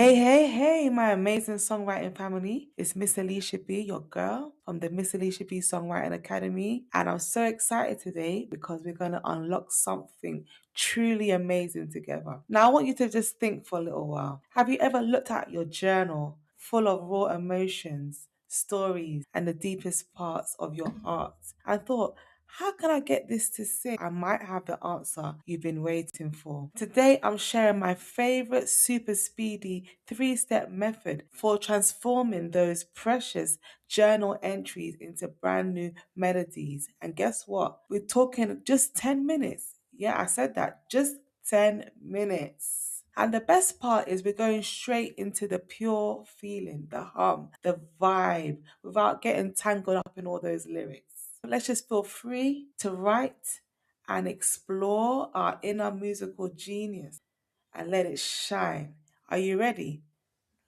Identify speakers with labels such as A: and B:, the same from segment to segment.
A: Hey, my amazing songwriting family. It's Miss Alisha B, your girl from the Miss Alisha B Songwriting Academy. And I'm so excited today because we're going to unlock something truly amazing together. Now, I want you to just think for a little while. Have you ever looked at your journal full of raw emotions, stories, and the deepest parts of your heart and thought, how can I get this to sing? I might have the answer you've been waiting for. Today, I'm sharing my favorite super speedy 3-step method for transforming those precious journal entries into brand new melodies. And guess what? We're talking just 10 minutes. Yeah, I said that. Just 10 minutes. And the best part is we're going straight into the pure feeling, the hum, the vibe, without getting tangled up in all those lyrics. Let's just feel free to write and explore our inner musical genius and let it shine. Are you ready?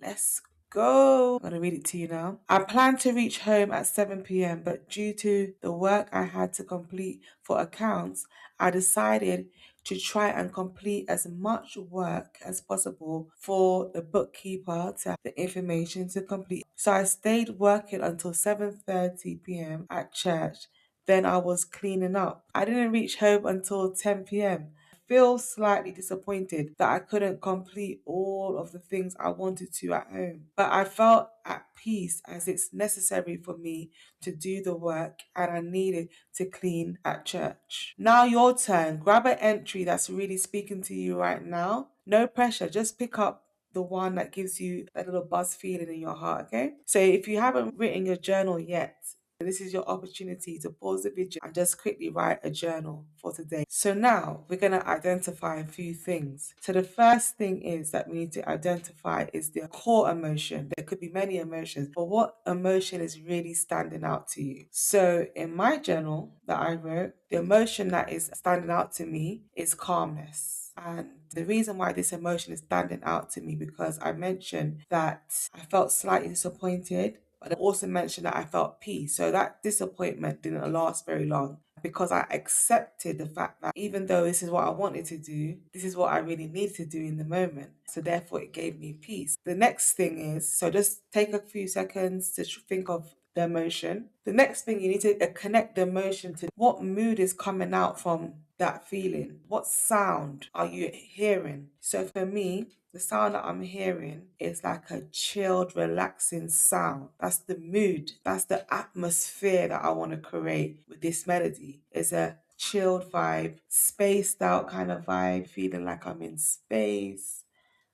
A: Let's go. I'm going to read it to you now. I planned to reach home at 7 p.m., but due to the work I had to complete for accounts, I decided to try and complete as much work as possible for the bookkeeper to have the information to complete. So I stayed working until 7:30 p.m. at church. Then I was cleaning up. I didn't reach home until 10 p.m. Feel slightly disappointed that I couldn't complete all of the things I wanted to at home. But I felt at peace as it's necessary for me to do the work and I needed to clean at church. Now your turn. Grab an entry that's really speaking to you right now. No pressure. Just pick up the one that gives you that little buzz feeling in your heart, okay? So if you haven't written your journal yet, this is your opportunity to pause the video and just quickly write a journal for today. So now we're going to identify a few things. So the first thing is that we need to identify is the core emotion. There could be many emotions, but what emotion is really standing out to you? So in my journal that I wrote, the emotion that is standing out to me is calmness. And the reason why this emotion is standing out to me because I mentioned that I felt slightly disappointed, but I also mentioned that I felt peace. So that disappointment didn't last very long because I accepted the fact that even though this is what I wanted to do, this is what I really needed to do in the moment. So therefore it gave me peace. The next thing is, so just take a few seconds to think of the emotion. The next thing you need to connect the emotion to what mood is coming out from that feeling. What sound are you hearing? So for me, the sound that I'm hearing is like a chilled, relaxing sound. That's the mood. That's the atmosphere that I want to create with this melody. It's a chilled vibe, spaced out kind of vibe, feeling like I'm in space.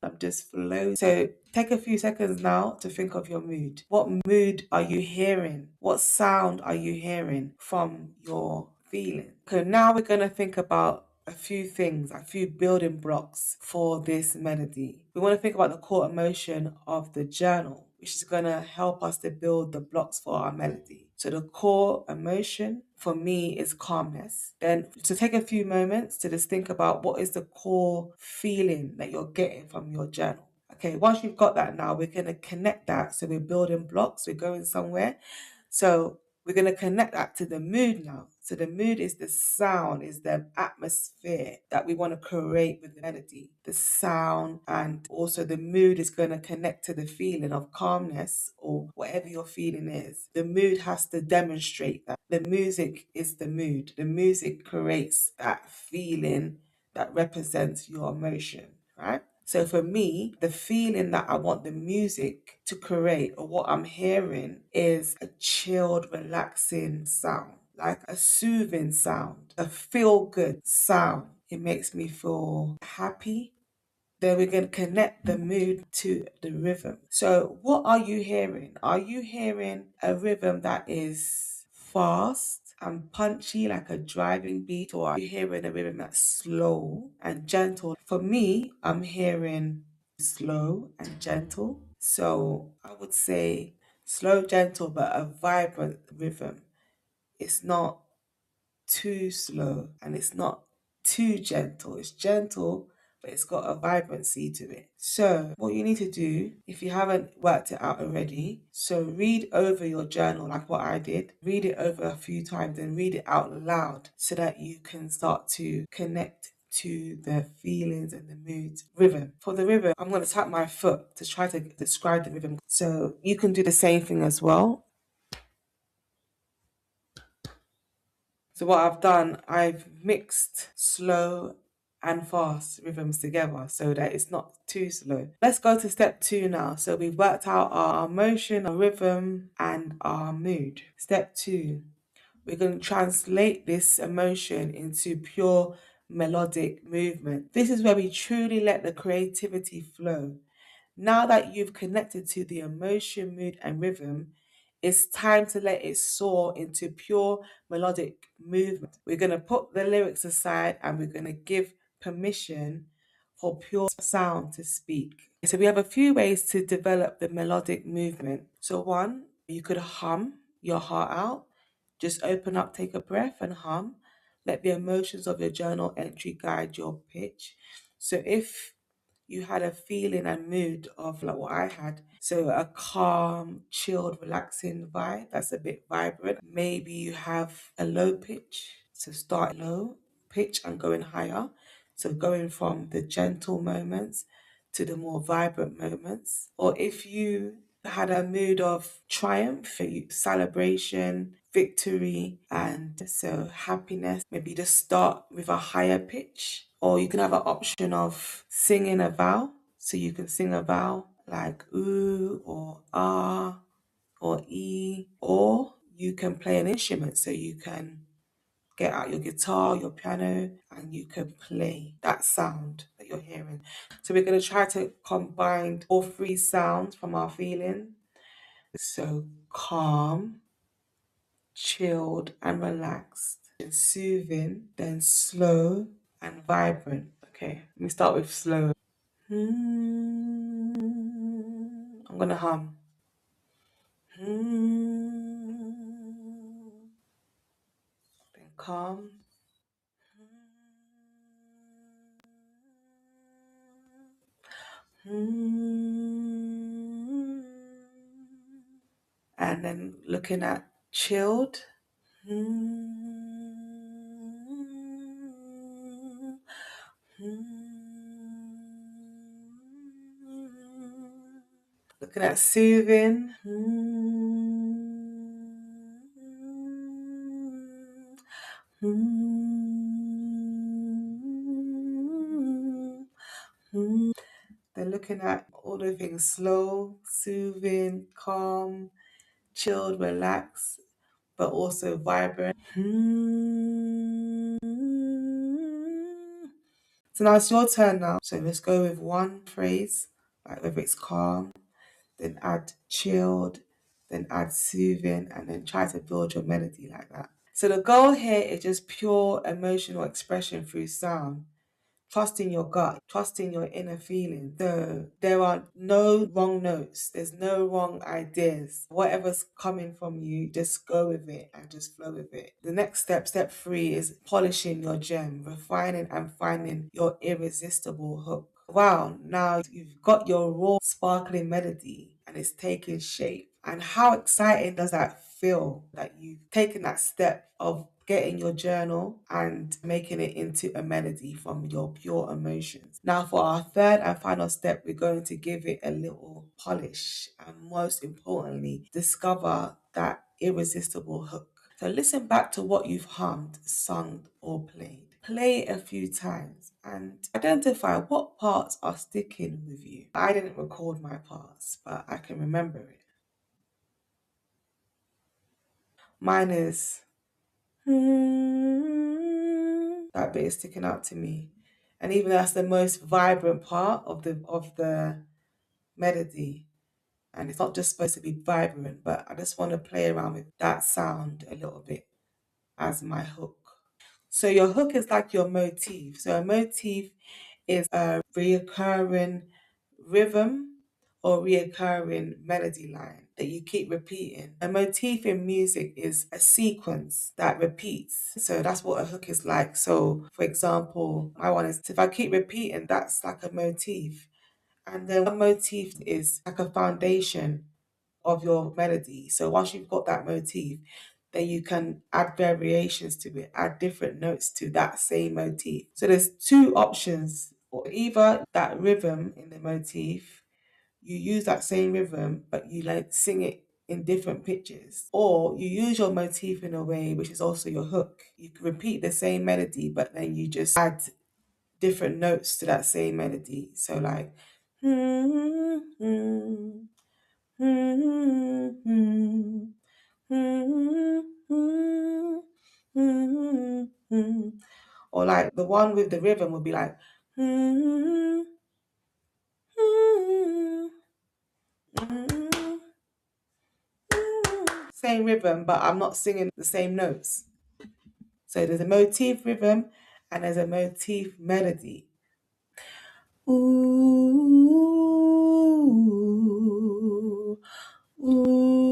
A: I'm just floating. So take a few seconds now to think of your mood. What mood are you hearing? What sound are you hearing from your feeling? Okay, now we're going to think about a few things, a few building blocks for this melody. We want to think about the core emotion of the journal, which is going to help us to build the blocks for our melody. So the core emotion for me is calmness. Then to take a few moments to just think about what is the core feeling that you're getting from your journal. Okay, once you've got that now, we're going to connect that. So we're building blocks, we're going somewhere. So we're going to connect that to the mood now. So the mood is the sound, is the atmosphere that we want to create with the melody. The sound and also the mood is going to connect to the feeling of calmness or whatever your feeling is. The mood has to demonstrate that. The music is the mood. The music creates that feeling that represents your emotion, right? So for me, the feeling that I want the music to create or what I'm hearing is a chilled, relaxing sound, like a soothing sound, a feel good sound. It makes me feel happy. Then we're going to connect the mood to the rhythm. So what are you hearing? Are you hearing a rhythm that is fast and punchy like a driving beat, or are you hearing a rhythm that's slow and gentle? For me, I'm hearing slow and gentle. So I would say slow, gentle, but a vibrant rhythm. It's not too slow and it's not too gentle. It's gentle, but it's got a vibrancy to it. So what you need to do, if you haven't worked it out already, so read over your journal like what I did. Read it over a few times and read it out loud so that you can start to connect to the feelings and the moods. Rhythm. For the rhythm, I'm going to tap my foot to try to describe the rhythm. So you can do the same thing as well. So what I've done, I've mixed slow and fast rhythms together so that it's not too slow. Let's go to step 2 now. So we've worked out our motion, our rhythm, and our mood. Step 2, we're going to translate this emotion into pure melodic movement. This is where we truly let the creativity flow. Now that you've connected to the emotion, mood, and rhythm, it's time to let it soar into pure melodic movement. We're going to put the lyrics aside and we're going to give permission for pure sound to speak. So we have a few ways to develop the melodic movement. So one, you could hum your heart out. Just open up, take a breath and hum. Let the emotions of your journal entry guide your pitch. So if you had a feeling and mood of like what I had. So a calm, chilled, relaxing vibe that's a bit vibrant. Maybe you have a low pitch. So start low pitch and going higher. So going from the gentle moments to the more vibrant moments. Or if you had a mood of triumph, celebration, victory, and so happiness, maybe just start with a higher pitch. Or you can have an option of singing a vowel. So you can sing a vowel like ooh or ah or e, or you can play an instrument. So you can get out your guitar, your piano, and you can play that sound that you're hearing. So we're going to try to combine all three sounds from our feeling. So calm, chilled, and relaxed, and soothing, then slow and vibrant. Okay, let me start with slow. I'm going to hum. Then calm. And then looking at chilled. Looking at soothing. They're looking at all the things slow, soothing, calm, chilled, relaxed, but also vibrant. So now it's your turn now. So let's go with one phrase, like whether it's calm, then add chilled, then add soothing, and then try to build your melody like that. So the goal here is just pure emotional expression through sound. Trusting your gut, trusting your inner feeling. So there are no wrong notes, there's no wrong ideas. Whatever's coming from you, just go with it and just flow with it. The next step, step 3, is polishing your gem, refining and finding your irresistible hook. Wow, now you've got your raw, sparkling melody and it's taking shape. And how exciting does that feel that you've taken that step of getting your journal and making it into a melody from your pure emotions? Now, for our third and final step, we're going to give it a little polish and, most importantly, discover that irresistible hook. So listen back to what you've hummed, sung, or played. Play it a few times and identify what parts are sticking with you. I didn't record my parts, but I can remember it. Mine is that bit is sticking out to me, and even that's the most vibrant part of the melody. And it's not just supposed to be vibrant, but I just want to play around with that sound a little bit as my hook. So your hook is like your motif. So a motif is a reoccurring rhythm or reoccurring melody line that you keep repeating. A motif in music is a sequence that repeats. So that's what a hook is like. So for example, my one is if I keep repeating, that's like a motif. And then one motif is like a foundation of your melody. So once you've got that motif, then you can add variations to it, add different notes to that same motif. So there's two options, or either that rhythm in the motif, you use that same rhythm, but you like sing it in different pitches, or you use your motif in a way which is also your hook. You can repeat the same melody, but then you just add different notes to that same melody. So like, or like the one with the rhythm would be like, same rhythm, but I'm not singing the same notes. So there's a motif rhythm and there's a motif melody. Ooh, ooh.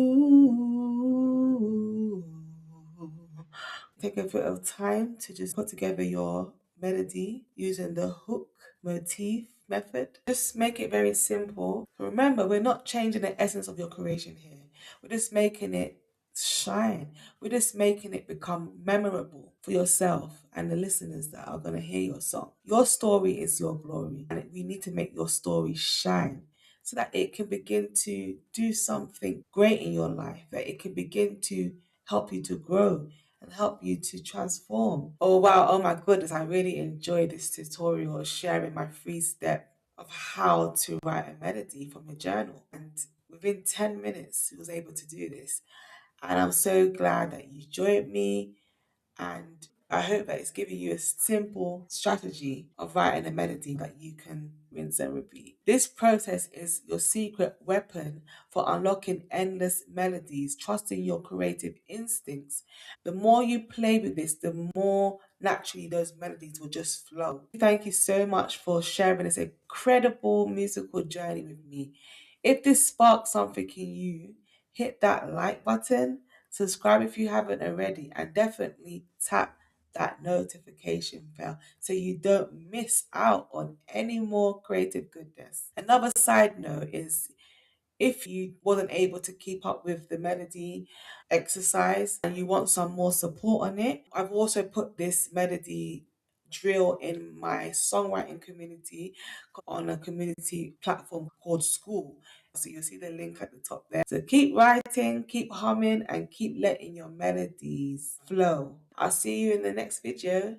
A: Take a bit of time to just put together your melody using the hook motif method. Just make it very simple. Remember, we're not changing the essence of your creation here. We're just making it shine. We're just making it become memorable for yourself and the listeners that are going to hear your song. Your story is your glory, and we need to make your story shine so that it can begin to do something great in your life, that it can begin to help you to grow and help you to transform. Oh wow, oh my goodness, I really enjoyed this tutorial sharing my free step of how to write a melody from a journal. And within 10 minutes, I was able to do this. And I'm so glad that you joined me. And I hope that it's giving you a simple strategy of writing a melody that you can rinse and repeat. This process is your secret weapon for unlocking endless melodies, trusting your creative instincts. The more you play with this, the more naturally those melodies will just flow. Thank you so much for sharing this incredible musical journey with me. If this sparks something in you, hit that like button, subscribe if you haven't already, and definitely tap that notification bell so you don't miss out on any more creative goodness. Another side note is, if you wasn't able to keep up with the melody exercise and you want some more support on it, I've also put this melody drill in my songwriting community on a community platform called School. So you'll see the link at the top there. So keep writing, keep humming, and keep letting your melodies flow. I'll see you in the next video.